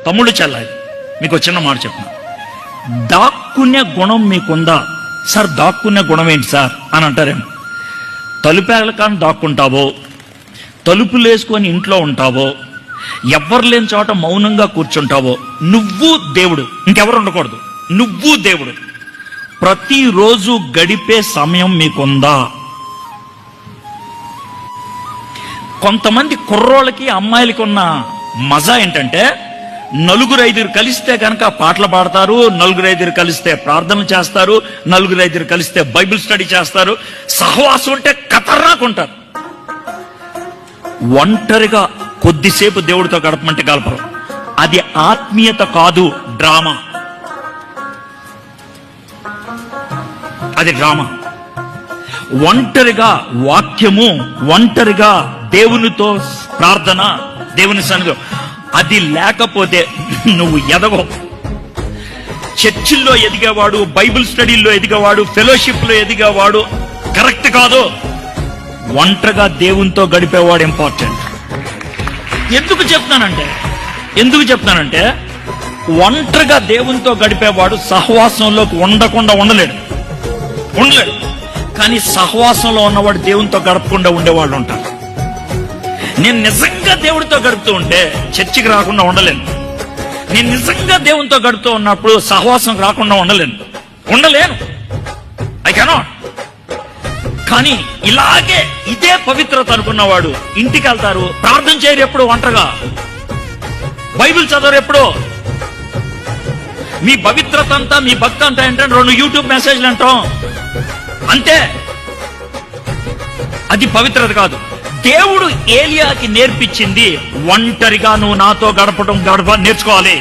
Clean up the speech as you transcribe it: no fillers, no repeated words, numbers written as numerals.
తమ్ముడు చెల్లాలి, మీకు చిన్న మాట చెప్తున్నా. దాక్కునే గుణం మీకుందా? సార్ దాక్కునే గుణం ఏంటి సార్ అని అంటారేమో. తలుపేళ్ళ కానీ దాక్కుంటావో, తలుపులు వేసుకొని ఇంట్లో ఉంటావో, ఎవ్వరు లేని చోట మౌనంగా కూర్చుంటావో, నువ్వు దేవుడు, ఇంకెవరు ఉండకూడదు, నువ్వు దేవుడు. ప్రతిరోజు గడిపే సమయం మీకుందా? కొంతమంది కుర్రోళ్ళకి అమ్మాయిలకి ఉన్న మజా ఏంటంటే, నలుగురు ఐదుగురు కలిస్తే కనుక పాటలు పాడతారు, నలుగురు ఐదుగురు కలిస్తే ప్రార్థనలు చేస్తారు, నలుగురు ఐదుగురు కలిస్తే బైబిల్ స్టడీ చేస్తారు. సహవాసం అంటే ఖతర్నాకుంటారు. ఒంటరిగా కొద్దిసేపు దేవుడితో గడపమంటే గడపరు. అది ఆత్మీయత కాదు, డ్రామా. అది డ్రామా. ఒంటరిగా వాక్యము, ఒంటరిగా దేవునితో ప్రార్థన, దేవుని సన్నిధిలో, అది లేకపోతే నువ్వు ఎదగో. చర్చిల్లో ఎదిగేవాడు, బైబిల్ స్టడీల్లో ఎదిగేవాడు, ఫెలోషిప్ లో ఎదిగేవాడు కరెక్ట్ కాదు. ఒంటరిగా దేవునితో గడిపేవాడు ఇంపార్టెంట్. ఎందుకు చెప్తున్నానంటే ఒంటరిగా దేవునితో గడిపేవాడు సహవాసంలోకి ఉండకుండా ఉండలేడు. కానీ సహవాసంలో ఉన్నవాడు దేవునితో గడపకుండా ఉండేవాళ్ళు ఉంటారు. నేను నిజంగా దేవుడితో గడుపుతూ ఉంటే చర్చికి రాకుండా ఉండలేను. నేను నిజంగా దేవునితో గడుపుతూ ఉన్నప్పుడు సహవాసం రాకుండా ఉండలేను. I cannot. కానీ ఇలాగే ఇదే పవిత్రత అనుకున్నవాడు ఇంటికి వెళ్తారు, ప్రార్థన చేయరు ఎప్పుడు, ఒంటరిగా బైబిల్ చదవరు ఎప్పుడు. మీ పవిత్రత అంతా, మీ భక్తి అంతా ఏంటంటే 2 యూట్యూబ్ మెసేజ్లు అంటాం అంతే. అది పవిత్రత కాదు. దేవుడు ఏలియాకి నేర్పించింది ఒంటరిగా నువ్వు నాతో గడపడం నేర్చుకోవాలి.